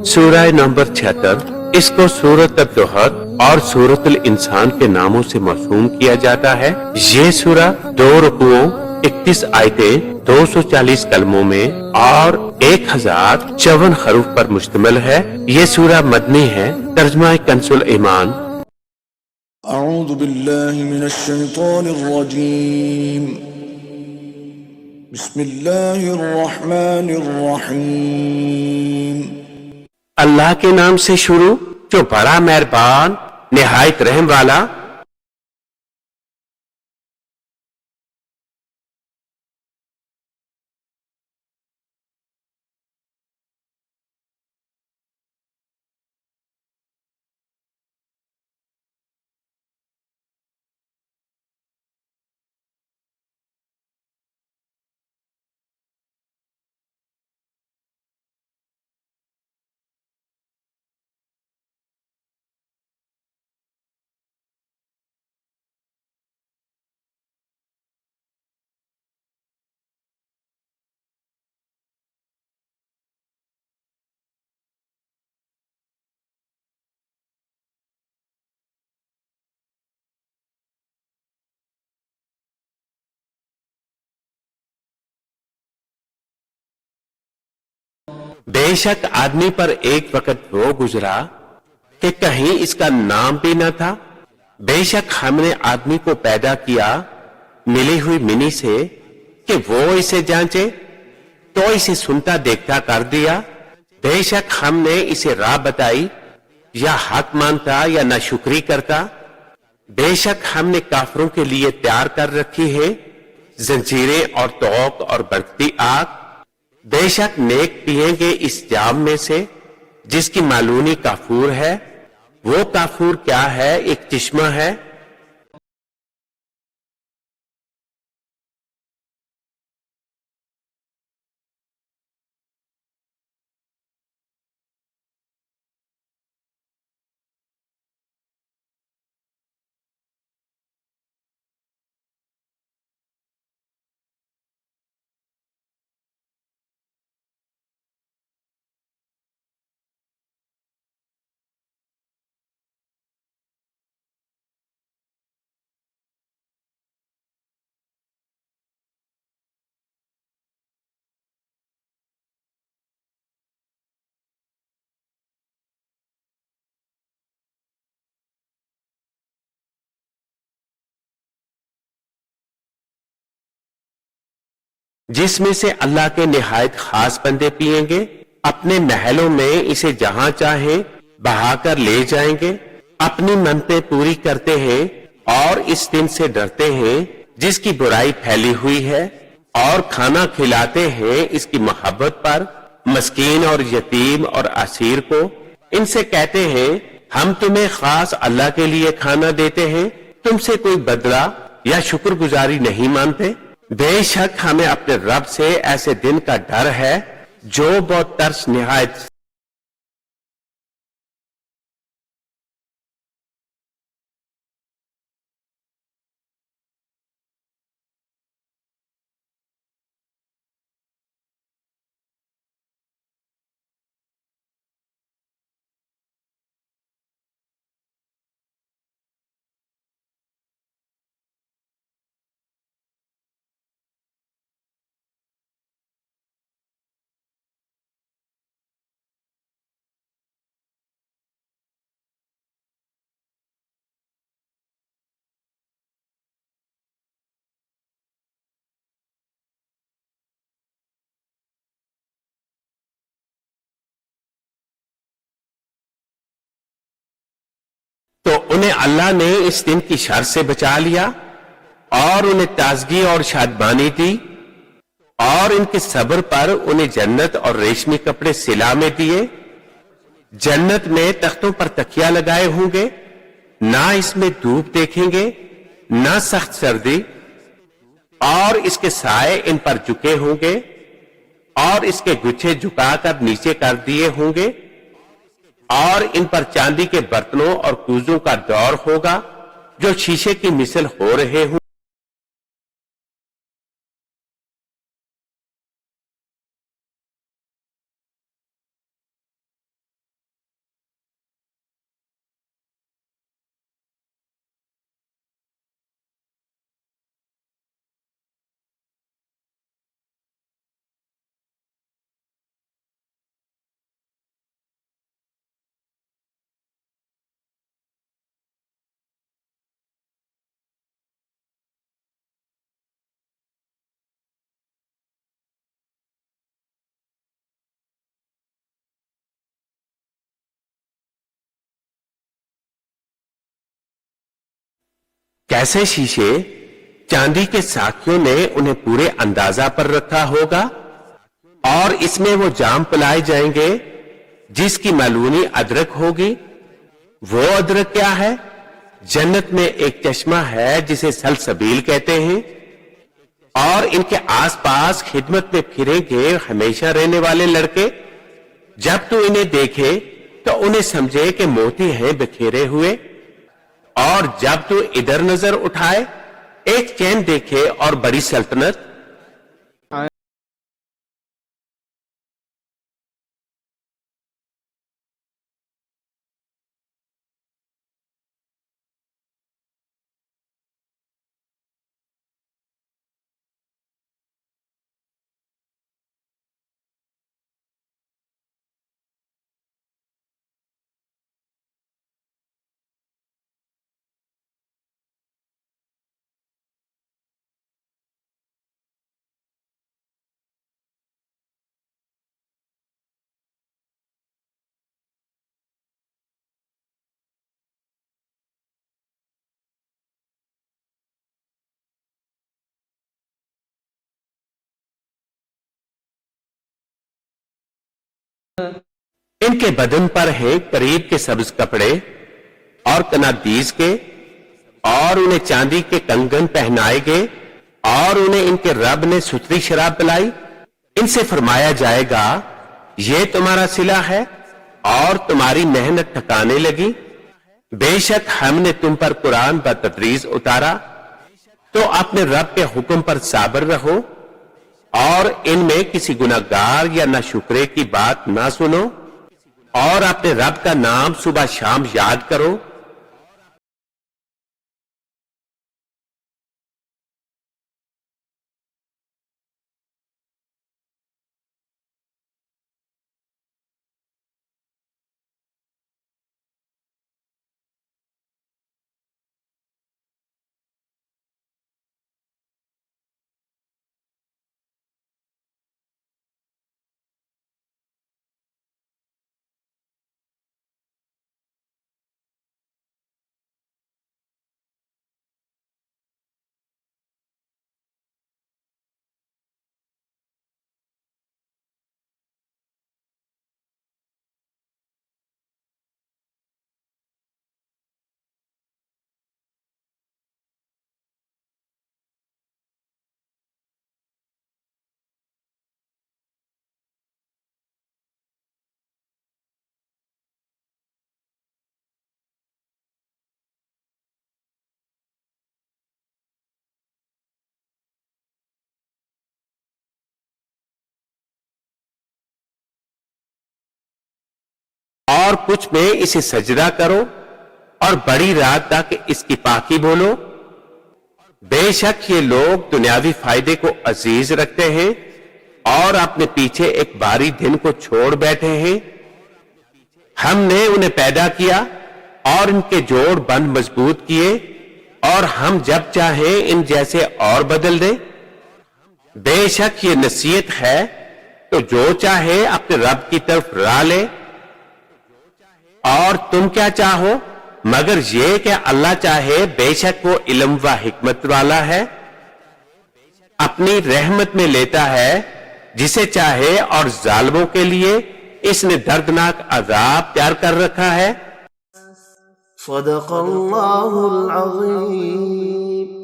सूरह नंबर 76 इसको सूरत अद-दुहर और सूरतुल इंसान के नामों से मौसूम किया जाता है। ये सूरह 2 रुकुओं, 31 आयतें, 240 कलमों में और 1054 हरूफ पर मुश्तमिल है। ये सूरह मदनी है। तर्जुमा कंसुल ईमान। अऊज़ु बिल्लाहि मिनश शैतानिर रजीम। बिस्मिल्लाहिर रहमानिर रहीम। अल्लाह के नाम से शुरू जो बड़ा मेहरबान निहायत रहम वाला। बेशक आदमी पर एक वक्त वो गुजरा कि कहीं इसका नाम भी न था। बेशक हमने आदमी को पैदा किया मिली हुई मिनी से कि वो इसे जांचे, तो इसे सुनता देखता कर दिया। बेशक हमने इसे राह बताई, या हक मानता या नाशुक्री करता। बेशक हमने काफरों के लिए तैयार कर रखी है जंजीरें और तौक और बढ़ती आग। बेशक नेक पिएंगे इस जाम में से जिसकी मालूनी काफूर है। वो काफूर क्या है? एक चिश्मा है। जिसमें से अल्लाह के निहायत खास बंदे पिएंगे। अपने महलों में इसे जहां चाहे बहाकर ले जाएंगे। अपनी मनतें पूरी करते हैं और इस दिन से डरते हैं जिसकी बुराई फैली हुई है, और खाना खिलाते हैं इसकी मोहब्बत पर मस्कीन और यतीम और असीर को। इनसे कहते हैं हम तुम्हें खास अल्लाह के लिए खाना देते हैं, तुमसे कोई बदला या शुक्रगुजारी नहीं मानते। बेशक हमें अपने रब से ऐसे दिन का डर है जो बहुत तरस निहायत। तो उन्हें अल्लाह ने इस दिन की शर से बचा लिया और उन्हें ताजगी और शादमानी दी, और इनके सब्र पर उन्हें जन्नत और रेशमी कपड़े सिला में दिए। जन्नत में तख्तों पर तकिया लगाए होंगे, ना इसमें धूप देखेंगे ना सख्त सर्दी, और इसके साए इन पर झुके होंगे और इसके गुच्छे झुकाकर नीचे कर दिए होंगे, और इन पर चांदी के बर्तनों और कूजों का दौर होगा जो शीशे की मिसल हो रहे हों। कैसे शीशे चांदी के साथियों ने उन्हें पूरे अंदाजा पर रखा होगा और इसमें वो जाम पिलाए जाएंगे जिसकी मालूनी अदरक होगी। वो अदरक क्या है? जन्नत में एक चश्मा है जिसे सलसबील कहते हैं और इनके आसपास खिदमत में फिरेंगे हमेशा रहने वाले लड़के। जब तू इन्हें देखे तो उन्हें समझे कि मोती हैं बिखेरे हुए, और जब तू इधर नजर उठाए एक चैन देखे और बड़ी सल्तनत। इनके बदन पर है करीब के सब्ज कपड़े और कनादीस के, और उन्हें चांदी के कंगन पहनाए गए, और उन्हें इनके रब ने सुथरी शराब पिलाई। इनसे फरमाया जाएगा ये तुम्हारा सिला है और तुम्हारी मेहनत ठकाने लगी। बेशक हमने तुम पर कुरान बतदरीज उतारा, तो अपने रब के हुक्म पर साबर रहो और इनमें किसी गुनाहगार या नाशुक्रे की बात ना सुनो, और अपने रब का नाम सुबह शाम याद करो। और कुछ में इसे सजदा करो और बड़ी रात तक इसकी पाकी बोलो। बेशक ये लोग दुनियावी फायदे को अजीज रखते हैं और अपने पीछे एक भारी दिन को छोड़ बैठे हैं। हमने उन्हें पैदा किया और इनके जोड़ बंद मजबूत किए, और हम जब चाहे इन जैसे और बदल दें। बेशक ये नसीहत है, तो जो चाहे अपने रब की तरफ रा ले। और तुम क्या चाहो मगर ये कि अल्लाह चाहे, बेशक वो इल्म व हिकमत वाला है। अपनी रहमत में लेता है जिसे चाहे, और जालिमों के लिए इसने दर्दनाक अजाब तैयार कर रखा है। सदक़ल्लाहुल अज़ीम।